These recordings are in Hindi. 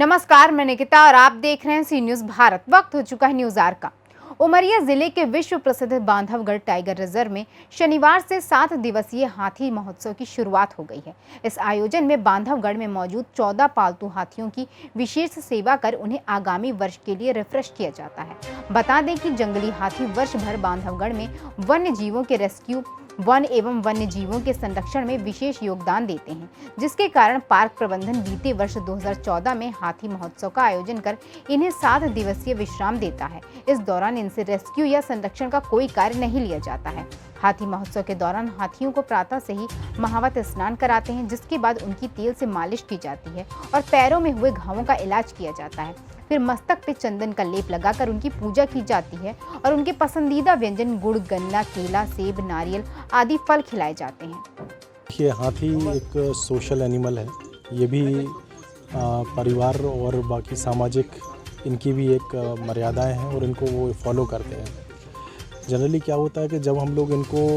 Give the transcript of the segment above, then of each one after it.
नमस्कार, मैं निकिता और आप देख रहे हैं सी न्यूज भारत। वक्त हो चुका है न्यूज आवर का। उमरिया जिले के विश्व प्रसिद्ध बांधवगढ़ टाइगर रिजर्व में शनिवार से 7 दिवसीय हाथी महोत्सव की शुरुआत हो गई है। इस आयोजन में बांधवगढ़ में मौजूद 14 पालतू हाथियों की विशेष सेवा कर उन्हें आगामी वर्ष के लिए रिफ्रेश किया जाता है। बता दें कि जंगली हाथी वर्ष भर बांधवगढ़ में वन्य जीवों के रेस्क्यू, वन एवं वन्य जीवों के संरक्षण में विशेष योगदान देते हैं, जिसके कारण पार्क प्रबंधन बीते वर्ष 2014 में हाथी महोत्सव का आयोजन कर इन्हें 7 दिवसीय विश्राम देता है। इस दौरान इनसे रेस्क्यू या संरक्षण का कोई कार्य नहीं लिया जाता है। हाथी महोत्सव के दौरान हाथियों को प्रातः से ही महावत स्नान कराते हैं, जिसके बाद उनकी तेल से मालिश की जाती है और पैरों में हुए घावों का इलाज किया जाता है। फिर मस्तक पे चंदन का लेप लगाकर उनकी पूजा की जाती है और उनके पसंदीदा व्यंजन गुड़, गन्ना, केला, सेब, नारियल आदि फल खिलाए जाते हैं। ये हाथी एक सोशल एनिमल है। ये भी परिवार और बाकी सामाजिक इनकी भी एक मर्यादाएं हैं और इनको वो फॉलो करते हैं। जनरली क्या होता है कि जब हम लोग इनको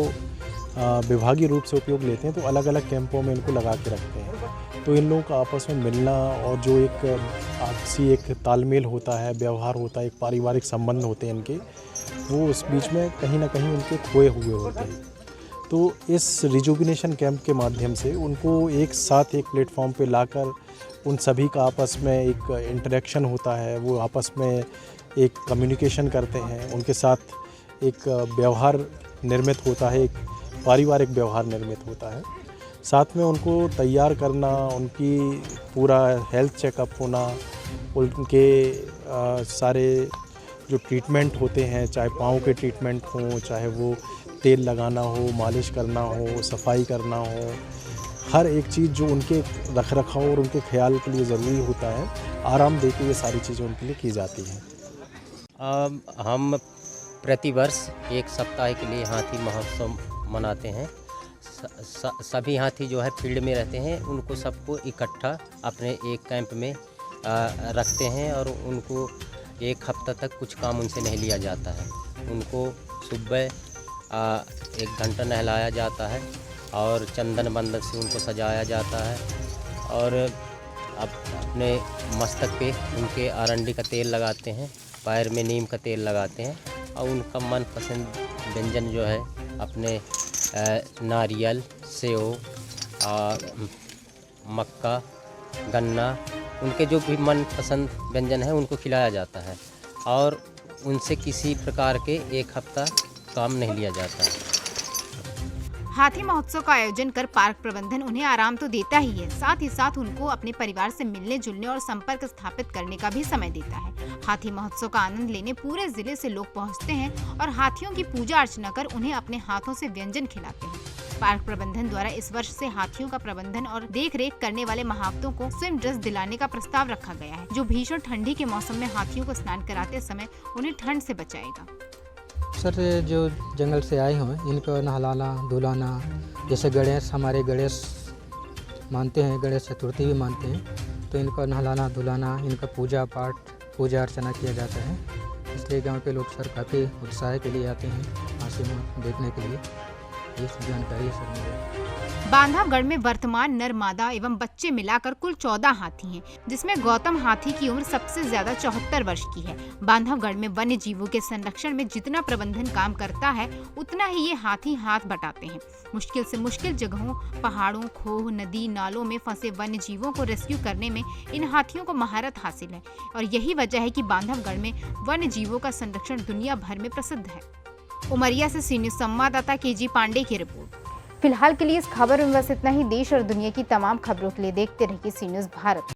विभागीय रूप से उपयोग लेते हैं तो अलग अलग कैंपों में इनको लगा के रखते हैं। तो इन लोगों का आपस में मिलना और जो एक आपसी एक तालमेल होता है, व्यवहार होता है, एक पारिवारिक संबंध होते हैं इनके, वो उस बीच में कहीं ना कहीं उनके खोए हुए होते हैं। तो इस रिजुविनेशन कैंप के माध्यम से उनको एक साथ एक प्लेटफॉर्म पे लाकर उन सभी का आपस में एक इंटरेक्शन होता है, वो आपस में एक कम्युनिकेशन करते हैं, उनके साथ एक व्यवहार निर्मित होता है, एक पारिवारिक व्यवहार निर्मित होता है। साथ में उनको तैयार करना, उनकी पूरा हेल्थ चेकअप होना, उनके सारे जो ट्रीटमेंट होते हैं, चाहे पाँव के ट्रीटमेंट हों, चाहे वो तेल लगाना हो, मालिश करना हो, सफाई करना हो, हर एक चीज़ जो उनके रखरखाव और उनके ख्याल के लिए ज़रूरी होता है, आराम देके ये सारी चीज़ें उनके लिए की जाती हैं। हम प्रतिवर्ष एक सप्ताह के लिए हाथी महोत्सव मनाते हैं। सभी हाथी जो है फील्ड में रहते हैं, उनको सबको इकट्ठा अपने एक कैंप में रखते हैं और उनको एक हफ्ता तक कुछ काम उनसे नहीं लिया जाता है। उनको सुबह 1 घंटा नहलाया जाता है और चंदन बंदर से उनको सजाया जाता है और अपने मस्तक पे उनके आरंडी का तेल लगाते हैं, पैर में नीम का तेल लगाते हैं और उनका मनपसंद व्यंजन जो है अपने नारियल, सेव, मक्का, गन्ना, उनके जो भी मनपसंद व्यंजन है उनको खिलाया जाता है और उनसे किसी प्रकार के 1 हफ्ता काम नहीं लिया जाता है। हाथी महोत्सव का आयोजन कर पार्क प्रबंधन उन्हें आराम तो देता ही है, साथ ही साथ उनको अपने परिवार से मिलने जुलने और संपर्क स्थापित करने का भी समय देता है। हाथी महोत्सव का आनंद लेने पूरे जिले से लोग पहुंचते हैं और हाथियों की पूजा अर्चना कर उन्हें अपने हाथों से व्यंजन खिलाते हैं। पार्क प्रबंधन द्वारा इस वर्ष से हाथियों का प्रबंधन और देख रेख करने वाले महावतों को स्विम ड्रेस दिलाने का प्रस्ताव रखा गया है, जो भीषण ठंडी के मौसम में हाथियों को स्नान कराते समय उन्हें ठंड से बचाएगा। सर, जो जंगल से आए हुए हैं इनको नहलाना धुलाना, जैसे गणेश, हमारे गणेश मानते हैं, गणेश चतुर्थी भी मानते हैं, तो इनको नहलाना धुलाना, इनका पूजा पाठ पूजा अर्चना किया जाता है। इसलिए गांव के लोग सर काफ़ी उत्साह के लिए आते हैं हाथी देखने के लिए। ये सब जानकारी है सर मुझे। बांधवगढ़ में वर्तमान नर, मादा एवं बच्चे मिलाकर कुल 14 हाथी हैं, जिसमें गौतम हाथी की उम्र सबसे ज्यादा 74 वर्ष की है। बांधवगढ़ में वन्य जीवों के संरक्षण में जितना प्रबंधन काम करता है, उतना ही ये हाथी हाथ बटाते हैं। मुश्किल से मुश्किल जगहों, पहाड़ों, खोह, नदी, नालों में फंसे वन्य जीवों को रेस्क्यू करने में इन हाथियों को महारत हासिल है और यही वजह है कि बांधवगढ़ में वन्य जीवों का संरक्षण दुनिया भर में प्रसिद्ध है। उमरिया से सी न्यूज संवाददाता केजी पांडे की रिपोर्ट। फिलहाल के लिए इस खबर में बस इतना ही। देश और दुनिया की तमाम खबरों के लिए देखते रहिए सी न्यूज भारत।